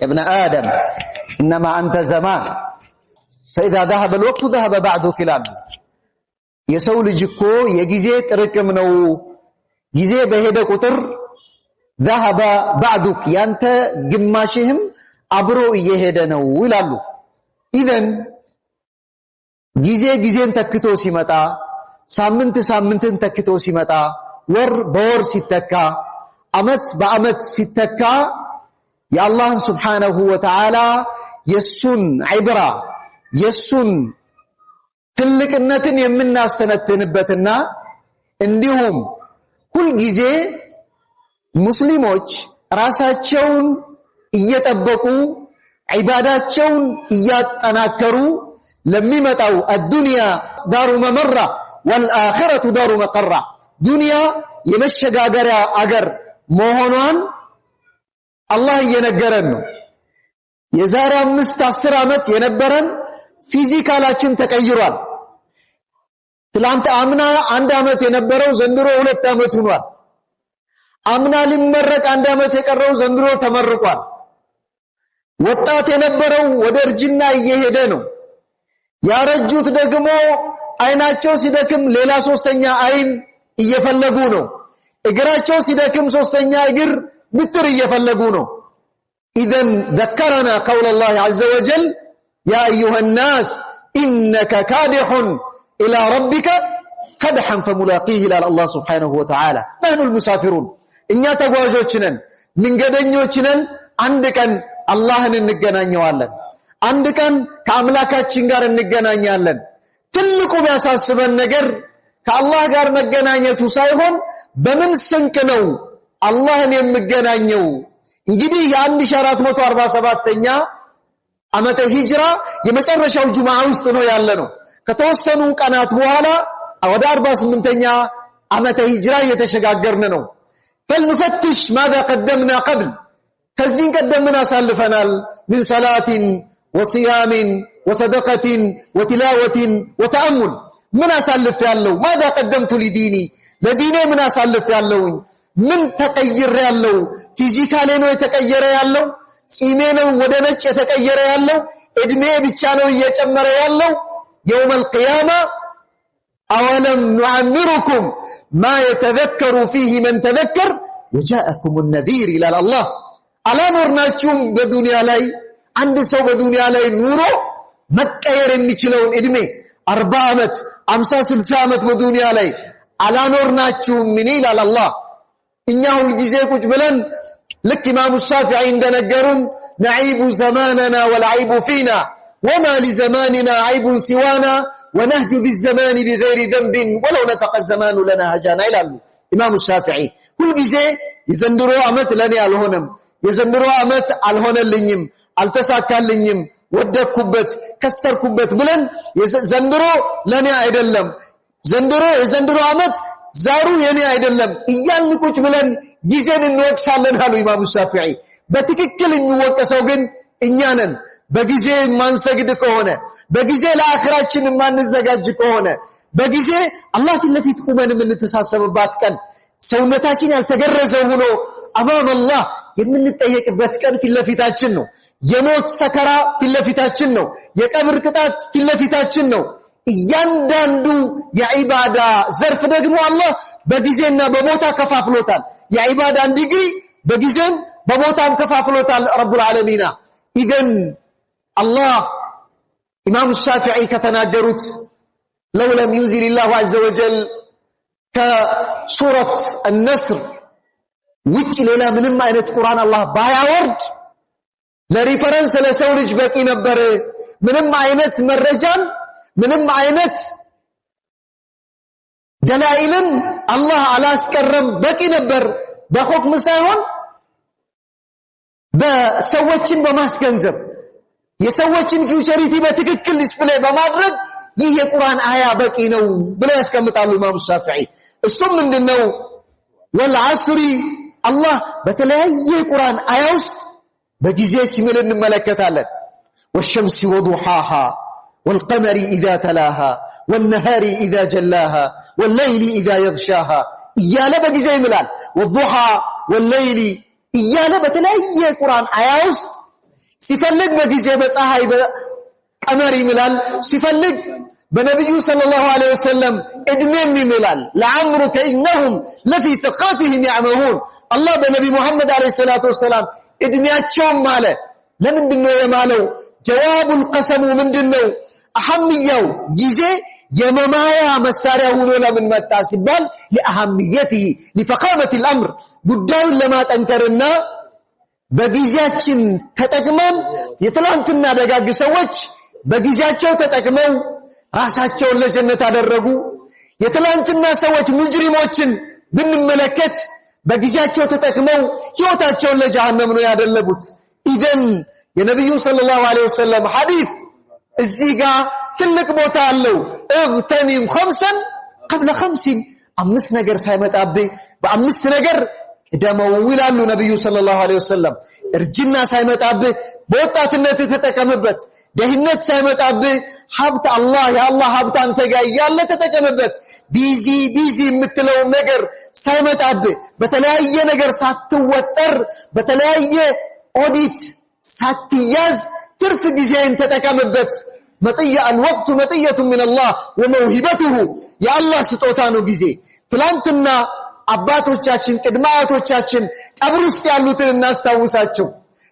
ابن آدم إنما أنت زمان فإذا ذهب الوقت ذهب بعدك ይላሉ የሰው ልጅ እኮ የጊዜ ጥርቅም ነው ጊዜ በሄደ ቁጥር ذهب بعدك ያንተ ግማሽህም አብሮ እየሄደ ነው ይላሉ ኢዘን ጊዜ ጊዜን ተክቶ ሲመጣ ሳምንት ሳምንትን ተክቶ ሲመጣ ወር በወር ሲተካ አመት በአመት ሲተካ የአላህ Subhanahu Wa Ta'ala የሱን ዒብራ የሱን ትልቅነትን የምናስተነትንበትና እንዲሁም ሁሉ ጊዜ ሙስሊሞች ራሳቸውን እየጠበቁ ዒባዳቸውን እያጠናከሩ ለሚመጣው الدنيا دار ممرة والآخرة دار مقرة ዱንያ የመሸጋገሪያ አገር መሆኗን አላህ እየነገረን ነው የዛሬ 5-10 ዓመት የነበረን ፊዚካላችን ተቀይሯል ትላንት አምና 1 ዓመት የነበረው ዘንድሮ 2 ዓመት ሆኗል አምና ሊመረቅ 1 ዓመት የቀረው ዘንድሮ ተመርቋል ወጣት የነበረው ወደ እርጅና እየሄደ ነው ያረጁት ደግሞ አይናቸው ሲደክም ሌላ ሶስተኛ አይን እየፈለጉ ነው እግራቸው ሲደክም ሶስተኛ እግር ብትር እየፈለጉ ነው اذن ذكرنا قول الله عز وجل يا ايها الناس انك كادح الى ربك كدحا فملاقيه الى الله سبحانه وتعالى نحن المسافرون እኛ ተጓዦች ነን መንገደኞች ነን አንድ ቀን አላህን እንገናኛለን አንድ ቀን ከአምላካችን ጋር እንገናኛለን ትልቁ ያሳስበን ነገር ከአላህ ጋር መገናኘቱ ሳይሆን በምን ስንቅ ነው አላህን የምገናኘው እንግዲህ የ1447ኛ ዓመተ ሂጅራ የመጨረሻው ጁማዓ ውስጥ ነው ያለነው ከተወሰኑ ቀናት በኋላ ወደ 48ኛ ዓመተ ሂጅራ እየተሸጋገርን ነው فلنفتش ماذا قدمنا قبل ከዚህ ቀደም ምን አሳልፈናል من صلاة وصيام وصدقة وتلاوة وتأمل من أسالف يالله ماذا قدمت لديني لديني من أسالف يالله من تقير يالله فيزيكالينو يتقير يالله سيمينو ودنج يتقير يالله ادمي بيچانو يچمر يالله يوم القيامة أولم نعمركم ما يتذكر فيه من تذكر وجاءكم النذير إلى الله ألا نورناچوم بدنيا لاي عند سو بدنيا لاي نورو متقير የሚችለውን እድሜ 40 ዓመት 50-60 ዓመት በዱንያ ላይ አላኖርናችሁም ምን ይላል አላህ እኛ ሁሉ ጊዜ ቁጭ ብለን ልክ ኢማሙ ሻፊዒ እንደነገሩን نعيب زماننا والعيب فينا وما لزماننا عيب سوانا ونهج ذي الزمان بغير ذنب ولو نتقى الزمان لنا هجانا ይላሉ ኢማሙ ሻፊዒ ሁሉ ጊዜ የዘንድሮ ዓመት ለኔ አልሆነም የዘንድሮ ዓመት አልሆነልኝም አልተሳካልኝም ወደኩበት ከሰርኩበት ብለን ዘንድሮ ለኔ አይደለም ዘንድሮ ዓመት ዛሩ የኔ አይደለም እያልቁጭ ብለን ጊዜን እንወቅሳለን አሉ ኢማሙ ሻፊዒ በትክክል የሚወቀሰው ግን እኛ ነን በጊዜ ማንሰግድ ከሆነ በጊዜ ለአኺራችን ማንዘጋጅ ከሆነ በጊዜ አላህ ለፊት ቁመን የምንተሳሰብባት ቀን ሰውነታችን ያልተገረዘው ሆኖ አማም አላህ የምንጠየቅበት ቀን ፊትለፊታችን ነው የሞት ሰከራ ፊትለፊታችን ነው የቀብር ቅጣት ፊትለፊታችን ነው እያንዳንዱ የዒባዳ ዘርፍ ደግሞ አላህ በጊዜና በቦታ ከፋፍሎታል የዒባዳን ዲግሪ በጊዜም በቦታም ከፋፍሎታል ረቡል ዓለሚና ኢዘን አላህ ኢማሙ ሻፊዒ ከተናገሩት لو لم ينزل الله عز وجل كسورة النصر ውጭ ሌላ ምንም አይነት ቁርአን አላህ ባያወርድ ለሪፈረንስ ለሰው ልጅ በቂ ነበር ምንም አይነት መረጃን ምንም አይነት ደላኢልን አላህ አላስቀረም በቂ ነበር በሁክም ሳይሆን በሰዎችን በማስገንዘብ የሰዎችን ፊውቸሪቲ በትክክል ዲስፕሌይ በማድረግ ይህ የቁርአን አያ በቂ ነው ብለው ያስቀምጣሉ ኢማሙ ሻፊዒ እሱም ምንድነው ወልዐስሪ አላህ በተለያየ ቁርአን አያ ውስጥ በጊዜ ሲምል እንመለከታለን والشمس وضحاها والقمر إذا تلاها والنهار إذا جلاها والليل إذا يغشاها إيالا بጊዜ ይምላል والضحى والليل إيالا በተለያየ ቁርአን አያ ውስጥ ሲፈልግ በጊዜ በፀሐይ በቀመር ይምላል ሲፈልግ በነብዩ ሰለላሁ ዐለይሂ ወሰለም እድሜም ይምላል ለአምሩከ ኢነሁም ለፊ ሰኻቲሂም ያዕመሁን አላህ በነብዩ መሐመድ ዐለይሂ ሰላቱ ወሰለም እድሜያቸውም ማለ ለምንድነው የማለው ጀዋቡል ቀሰሙ ምንድነው አህምያው ጊዜ የመማያ መሳሪያ ሆኖ ለምን መጣ ሲባል ለአህምየቲ ለፈቃመት الامر ጉዳዩን ለማጠንከርና በጊዜያችን ተጠቅመን የትላንትና ደጋግ ሰዎች በጊዜያቸው ተጠቅመው ራሳቸውን ለጀነት አደረጉ የትላንትና ሰዎች ሙጅሪሞችን ብንመለከት በጊዜያቸው ተጠቅመው ህይወታቸውን ለጀሃነም ነው ያደለጉት ኢደን የነብዩ ሰለላሁ ዐለይሂ ወሰለም ሐዲስ እዚህ ጋር ትልቅ ቦታ አለው እግተኒም خمسን قبل 50 አምስት ነገር ሳይመጣብህ በአምስት ነገር ቀደመው ይላሉ ነብዩ ሰለላሁ ዐለይሂ ወሰለም እርጅና ሳይመጣብህ በወጣትነት ተጠቀምበት ደህነት ሳይመጣብህ ሀብት አላህ ያአላህ ሀብት አንተ ጋር ያለ ተጠቀምበት ቢዚ የምትለው ነገር ሳይመጣብህ በተለያየ ነገር ሳትወጠር በተለያየ ኦዲት ሳትያዝ ትርፍ ጊዜን ተጠቀምበት መጥያ الوقت مطيه من الله وموهبته يا الله ስጦታ ነው ጊዜ ትላንትና አባቶቻችን ቅድማቶቻችን ቀብር ውስጥ ያሉትን እናስታውሳቸው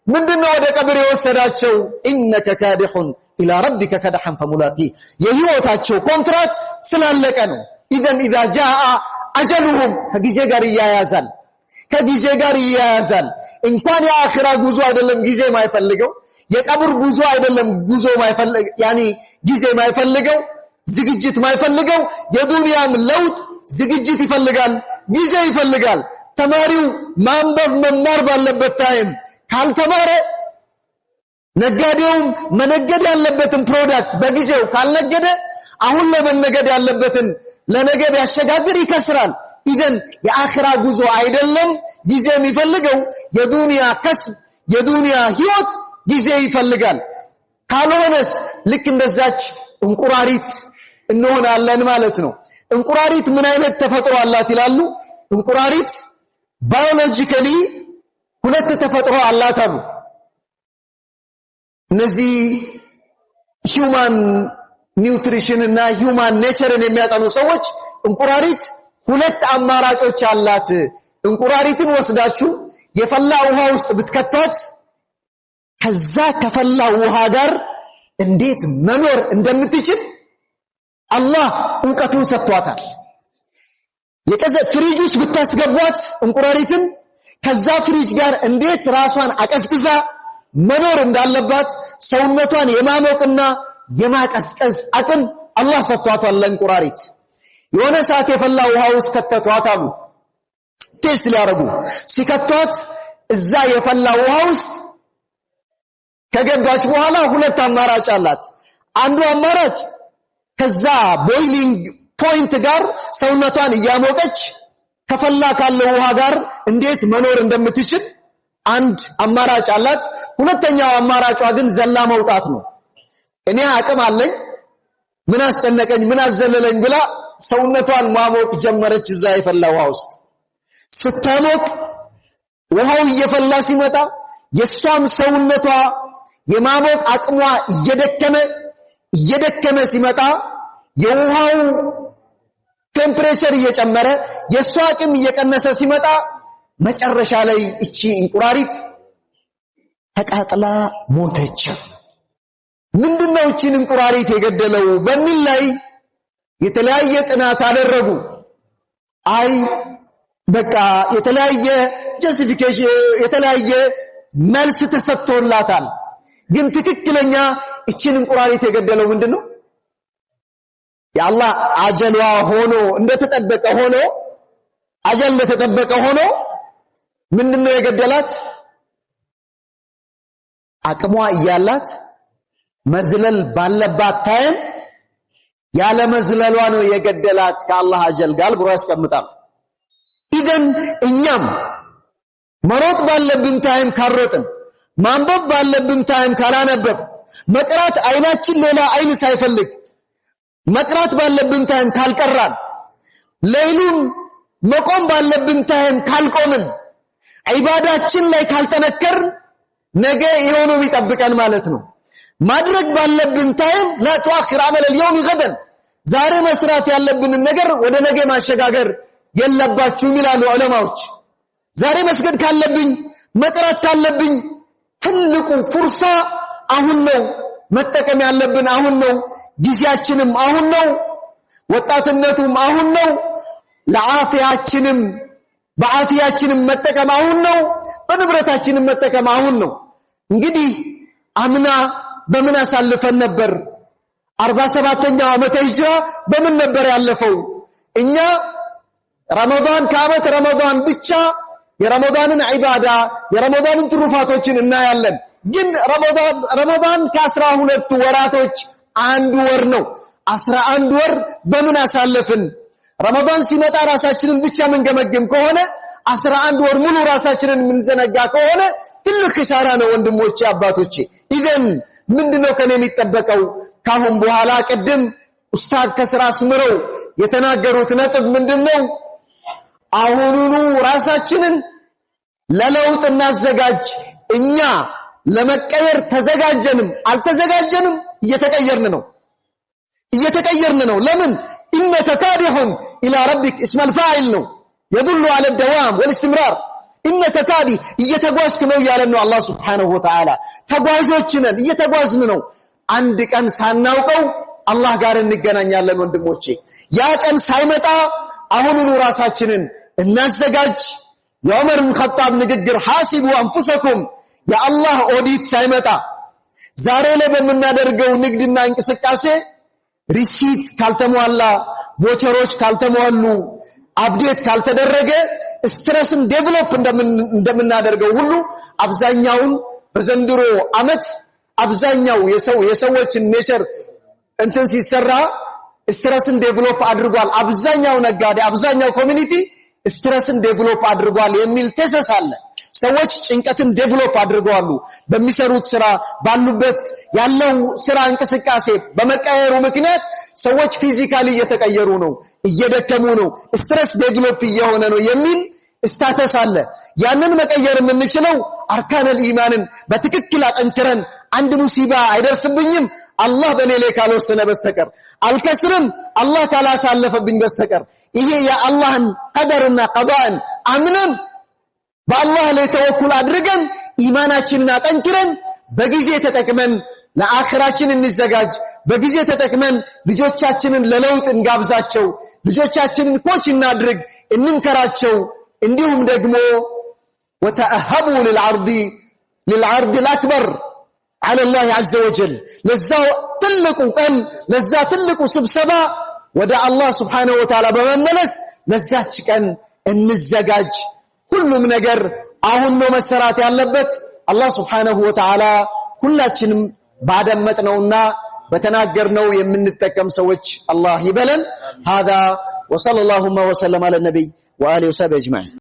ምንድነው ወደ ቀብር የወሰዳቸው ኢነከ ካዲሁን الى ربك كدحا فملاقيه የህይወታቸው ኮንትራት ስላለቀ ነው ኢዘን اذا جاء اجلهم ከጊዜ ጋር ያያዛል ከጊዜ ጋር ያያዛል እንኳን የአኺራ ጉዞ አይደለም ጊዜ ማይፈልገው የቀብር ጉዞ አይደለም ጉዞ ማይፈልግ ያኒ ጊዜ ማይፈልገው ዝግጅት ማይፈልገው የዱንያም ለውጥ ዝግጅት ይፈልጋል ጊዜ ይፈልጋል ተማሪው ማንበብ መማር ባለበት ታይም ካልተማረ ነጋዴውም መነገድ ያለበትን ፕሮዳክት በጊዜው ካልነገደ አሁን ለመነገድ ያለበትን ለነገድ ያሸጋግር ይከስራል ኢዘን የአኺራ ጉዞ አይደለም ጊዜ የሚፈልገው የዱንያ ከስብ የዱንያ ህይወት ጊዜ ይፈልጋል ካልሆነስ ልክ እንደዛች እንቁራሪት እንሆናለን ማለት ነው እንቁራሪት ምን አይነት ተፈጥሮ አላት ይላሉ እንቁራሪት ባዮሎጂካሊ ሁለት ተፈጥሮ አላት አሉ እነዚህ ሂዩማን ኒውትሪሽን እና ሂዩማን ኔቸርን የሚያጠኑ ሰዎች እንቁራሪት ሁለት አማራጮች አላት እንቁራሪትን ወስዳችሁ የፈላ ውሃ ውስጥ ብትከቷት ከዛ ከፈላ ውሃ ጋር እንዴት መኖር እንደምትችል አላህ ዕውቀቱን ሰጥቷታል የከዛ ፍሪጅ ውስጥ ብታስገቧት እንቁራሪትን ከዛ ፍሪጅ ጋር እንዴት ራሷን አቀዝቅዛ መኖር እንዳለባት ሰውነቷን የማሞቅና የማቀዝቀዝ አቅም አላህ ሰጥቷታል ለእንቁራሪት የሆነ ሰዓት የፈላ ውሃ ውስጥ ከተቷት አሉ ቴስት ሊያረጉ ሲከቷት እዛ የፈላ ውሃ ውስጥ ከገባች በኋላ ሁለት አማራጭ አላት አንዱ አማራጭ ከዛ ቦይሊንግ ፖይንት ጋር ሰውነቷን ያሞቀች ከፈላ ካለው ውሃ ጋር እንዴት መኖር እንደምትችል አንድ አማራጭ አላት ሁለተኛው አማራጯ ግን ዘላ መውጣት ነው እኔ አቅም አለኝ ምን አስጨነቀኝ ምን አዘለለኝ ብላ ሰውነቷን ማሞቅ ጀመረች እዛ የፈላ ውሃ ውስጥ ስታሞቅ ውሃው እየፈላ ሲመጣ የሷም ሰውነቷ የማሞቅ አቅሟ እየደከመ ሲመጣ የውሃው ቴምፕሬቸር እየጨመረ የሷ አቅም እየቀነሰ ሲመጣ መጨረሻ ላይ እቺ እንቁራሪት ተቃጥላ ሞተች ምንድነው እቺን እንቁራሪት የገደለው በሚል ላይ የተለያየ ጥናት አደረጉ አይ በቃ የተለያየ ጀስቲፊኬሽን የተለያየ መልስ ተሰጥቶላታል ግን ትክክለኛ እቺን እንቁራሪት የገደለው ምንድነው ያአላህ አጀሏ ሆኖ እንደተጠበቀ ሆኖ አጀል እንደተጠበቀ ሆኖ ምንድነው የገደላት አቅሟ እያላት መዝለል ባለባት ታይም ያለ መዝለሏ ነው የገደላት ከአላህ አጀል ጋር ብሎ ያስቀምጣል ኢዘን እኛም መሮጥ ባለብን ታይም ካሮጥን ማንበብ ባለብን ታይም ካላነበብ መቅራት አይናችን ሌላ አይን ሳይፈልግ መቅራት ባለብን ታይም ካልቀራን ሌሊቱን መቆም ባለብን ታይም ካልቆምን ዒባዳችን ላይ ካልተነከርን ነገ ይሆነው ይጠብቀን ማለት ነው። ማድረግ ባለብን ታይም لا تؤخر عمل اليوم غدا ዛሬ መስራት ያለብንን ነገር ወደ ነገ ማሸጋገር የለባችሁም ይላሉ ዑለማዎች። ዛሬ መስገድ ካለብኝ መጥራት ካለብኝ ትልቁ ፍርሳ አሁን ነው። መጠቀም ያለብን አሁን ነው። ጊዜያችንም አሁን ነው። ወጣትነቱም አሁን ነው። ለዓፊያችንም በዓፊያችንም መጠቀም አሁን ነው። በንብረታችንም መጠቀም አሁን ነው። እንግዲህ አምና በምን አሳልፈን ነበር? 47ኛው ዓመተ ሂጅራ በምን ነበር ያለፈው? እኛ ረመዳን ከዓመት ረመዳን ብቻ የረመዳንን ዒባዳ የረመዳንን ትሩፋቶችን እናያለን። ግን ረመዳን ከ12 ወራቶች አንዱ ወር ነው። 11 ወር በምን አሳለፍን? ረመዳን ሲመጣ ራሳችንን ብቻ መንገመግም ከሆነ 11 ወር ሙሉ ራሳችንን ምንዘነጋ ከሆነ ትልቅ ኺሳራ ነው ወንድሞቼ አባቶቼ። ኢዘን ምንድነው ከኔ የሚጠበቀው? ካሁን በኋላ ቀደም ኡስታዝ ከስራ አስምረው የተናገሩት ነጥብ ምንድነው? አሁኑኑ ራሳችንን ለለውጥ እናዘጋጅ። እኛ ለመቀየር ተዘጋጀንም አልተዘጋጀንም እየተቀየርን ነው። ለምን? إنك كادح إلى ربك اسم الفاعل ነው يدل على الدوام والاستمرار إنك كادح እየተጓዝክ ነው ያለ ነው አላህ Subhanahu Wa Ta'ala። ተጓዦች ነን እየተጓዝን ነው። አንድ ቀን ሳናውቀው አላህ ጋር እንገናኛለን ወንድሞቼ። ያ ቀን ሳይመጣ አሁኑኑ ራሳችንን እናዘጋጅ። የዑመር ኢብኑ ኸጣብ ንግግር ሐሲቡ አንፉሰኩም የአላህ ኦዲት ሳይመጣ ዛሬ ላይ በመናደርገው ንግድና እንቅስቃሴ ሪሲት ካልተሟላ ቮቸሮች ካልተሟሉ አፕዴት ካልተደረገ ስትረስን ዴቨሎፕ እንደምናደርገው ሁሉ አብዛኛውን በዘንድሮ አመት አብዛኛው የሰዎችን ኔቸር እንትን ሲሰራ ስትረስን ዴቨሎፕ አድርጓል። አብዛኛው ነጋዴ አብዛኛው ኮሚኒቲ ስትረስን ዴቨሎፕ አድርጓል የሚል ተሰስ አለ። ሰዎች ጭንቀትን ዴቨሎፕ አድርገዋል። በሚሰሩት ስራ ባሉበት ያለው ስራ እንቅስቃሴ በመቀየሩ ምክንያት ሰዎች ፊዚካሊ እየተቀየሩ ነው፣ እየደከሙ ነው፣ ስትረስ ዴቨሎፕ እየሆነ ነው የሚል ስታተስ አለ። ያንን መቀየር የምንችለው አርካነል ኢማንን በትክክል አጠንክረን አንድ ሙሲባ አይደርስብኝም አላህ በኔ ላይ ካልወሰነ በስተቀር አልከስርም አላህ ካላሳለፈብኝ በስተቀር ይሄ የአላህን ቀደርና ቀዳን አምነን በአላህ ላይ ተወኩል አድርገን ኢማናችንን አጠንክረን በጊዜ ተጠቅመን ለአኺራችን እንዘጋጅ። በጊዜ ተጠቅመን ልጆቻችንን ለለውጥ እንጋብዛቸው። ልጆቻችንን ኮች እናድርግ፣ እንምከራቸው። እንዲሁም ደግሞ ወተአሀቡ للعرض الأكبر على الله عز وجل ለዛ ትልቁ ቀን ለዛ ትልቁ ስብሰባ ወደ አላህ Subhanahu Wa Ta'ala በመመለስ ለዛች ቀን እንዘጋጅ። ሁሉም ነገር አሁን ነው መሰራት ያለበት። አላህ Subhanahu Wa Ta'ala ሁላችንም ባደመጥነውና በተናገርነው የምንጠቀም ሰዎች አላህ ይበለን። هذا وصلى الله وسلم على النبي وآله وصحبه أجمعين.